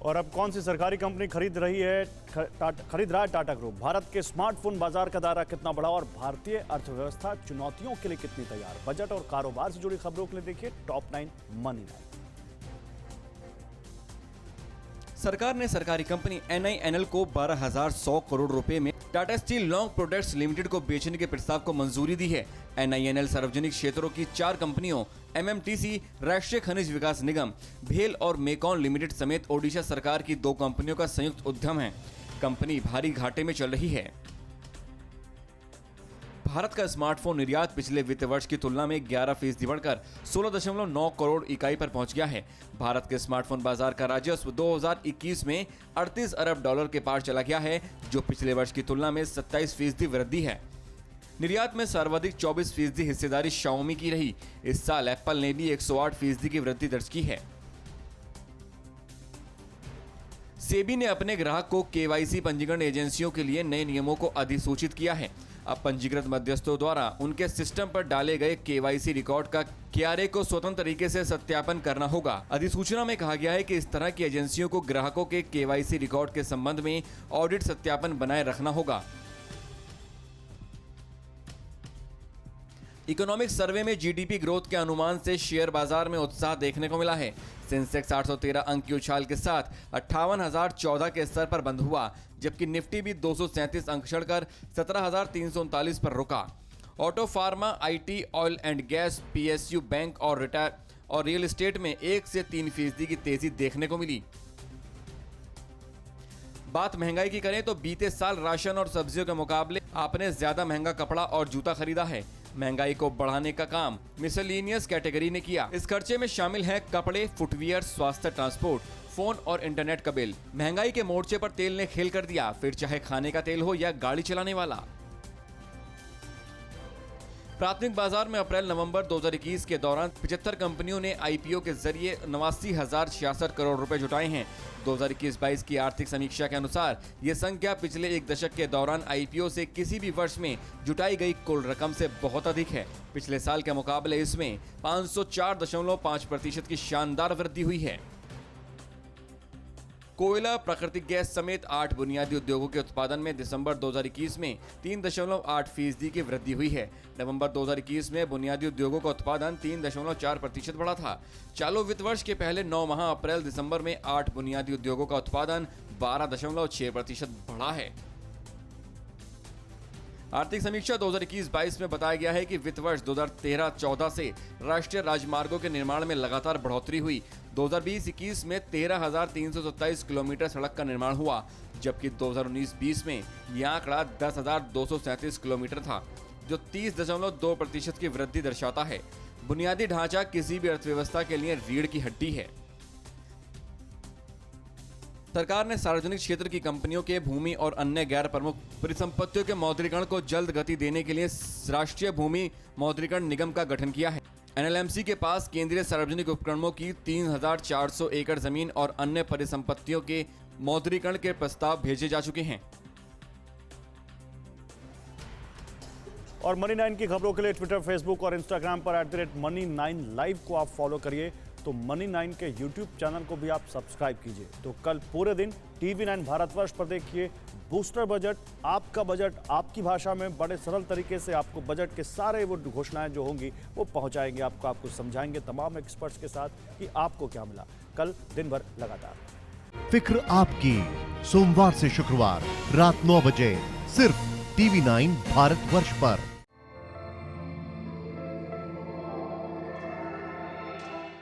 और अब कौन सी सरकारी कंपनी खरीद रहा है टाटा ग्रुप। भारत के स्मार्टफोन बाजार का दायरा कितना बड़ा और भारतीय अर्थव्यवस्था चुनौतियों के लिए कितनी तैयार। बजट और कारोबार से जुड़ी खबरों के लिए देखिए टॉप 9 मनी 9। सरकार ने सरकारी कंपनी NINL को 12,100 करोड़ रुपए में Tata steel long products limited को बेचने के प्रस्ताव को मंजूरी दी है। NINL सार्वजनिक क्षेत्रों की 4 कंपनियों MMTC, राष्ट्रीय खनिज विकास निगम, भेल और मेकॉन लिमिटेड समेत ओडिशा सरकार की 2 कंपनियों का संयुक्त उद्यम है। कंपनी भारी घाटे में चल रही है। भारत का स्मार्टफोन निर्यात पिछले वित्त वर्ष की तुलना में 11% बढ़कर 16.9 करोड़ इकाई पर पहुंच गया है। भारत के स्मार्टफोन बाजार का राजस्व 2021 में 38 अरब डॉलर के पार चला गया है, जो पिछले वर्ष की तुलना में 27% वृद्धि है। निर्यात में सर्वाधिक 24% हिस्सेदारी शाओमी की रही। इस साल एप्पल ने भी 108% की वृद्धि दर्ज की है। सेबी ने अपने ग्राहक को KYC पंजीकरण एजेंसियों के लिए नए नियमों को अधिसूचित किया है। अब पंजीकृत मध्यस्थों द्वारा उनके सिस्टम पर डाले गए KYC रिकॉर्ड का KRA को स्वतंत्र तरीके से सत्यापन करना होगा। अधिसूचना में कहा गया है कि इस तरह की एजेंसियों को ग्राहकों के KYC रिकॉर्ड के संबंध में ऑडिट सत्यापन बनाए रखना होगा। इकोनॉमिक सर्वे में GDP ग्रोथ के अनुमान से शेयर बाजार में उत्साह देखने को मिला है। सेंसेक्स 813 अंक की उछाल के साथ 58,014 के स्तर पर बंद हुआ, जबकि निफ्टी भी 237 अंक चढ़कर 17,339 पर रुका। Auto, pharma, IT, oil and gas, PSU, bank और रियल एस्टेट में 1 से 3% की तेजी देखने को मिली। बात महंगाई की करें तो बीते साल राशन और सब्जियों के मुकाबले आपने ज्यादा महंगा कपड़ा और जूता खरीदा है। महंगाई को बढ़ाने का काम मिसलेनियस कैटेगरी ने किया। इस खर्चे में शामिल है कपड़े, फुटवियर, स्वास्थ्य, ट्रांसपोर्ट, फोन और इंटरनेट का बिल। महंगाई के मोर्चे पर तेल ने खेल कर दिया, फिर चाहे खाने का तेल हो या गाड़ी चलाने वाला। प्राथमिक बाजार में अप्रैल-नवंबर 2021 के दौरान 75 कंपनियों ने IPO के जरिए 89,066 करोड़ रुपए जुटाए हैं। 2021-22 की आर्थिक समीक्षा के अनुसार ये संख्या पिछले 1 दशक के दौरान IPO से किसी भी वर्ष में जुटाई गई कुल रकम से बहुत अधिक है। पिछले साल के मुकाबले इसमें 504.5% की शानदार वृद्धि हुई है। कोयला, प्राकृतिक गैस समेत 8 बुनियादी उद्योगों के उत्पादन में दिसंबर 2021 में 3.8% की वृद्धि हुई है। नवंबर 2021 में बुनियादी उद्योगों का उत्पादन 3.4% बढ़ा था। चालू वित्त वर्ष के पहले 9 माह अप्रैल-दिसंबर में 8 बुनियादी उद्योगों का उत्पादन 12.6% बढ़ा है। आर्थिक समीक्षा 2021-22 में बताया गया है कि वित्त वर्ष 2013-14 से राष्ट्रीय राजमार्गों के निर्माण में लगातार बढ़ोतरी हुई। 2020-21 में 13,327 किलोमीटर सड़क का निर्माण हुआ, जबकि 2019-20 में यह आंकड़ा 10,237 किलोमीटर था, जो 30.2% की वृद्धि दर्शाता है। बुनियादी ढांचा किसी भी अर्थव्यवस्था के लिए रीढ़ की हड्डी है। सरकार ने सार्वजनिक क्षेत्र की कंपनियों के भूमि और अन्य गैर प्रमुख परिसंपत्तियों के मौद्रीकरण को जल्द गति देने के लिए राष्ट्रीय भूमि मौद्रीकरण निगम का गठन किया है। NLMC के पास केंद्रीय सार्वजनिक उपक्रमों की 3,400 एकड़ जमीन और अन्य परिसंपत्तियों के मौद्रीकरण के प्रस्ताव भेजे जा चुके हैं। और मनी 9 की खबरों के लिए ट्विटर, फेसबुक और इंस्टाग्राम पर @Money9 लाइव को आप फॉलो करिए। तो मनी 9 के यूट्यूब चैनल को भी आप सब्सक्राइब कीजिए। तो कल पूरे दिन TV9 भारतवर्ष पर देखिए बूस्टर बजट, आपका बजट आपकी भाषा में बड़े सरल तरीके से आपको बजट के सारे वो घोषणाएं जो होंगी वो पहुंचाएंगे आपको समझाएंगे तमाम एक्सपर्ट्स के साथ कि आपको क्या मिला। कल दिन भर लगातार फिक्र आपकी, सोमवार से शुक्रवार रात 9 बजे सिर्फ TV9 भारतवर्ष पर।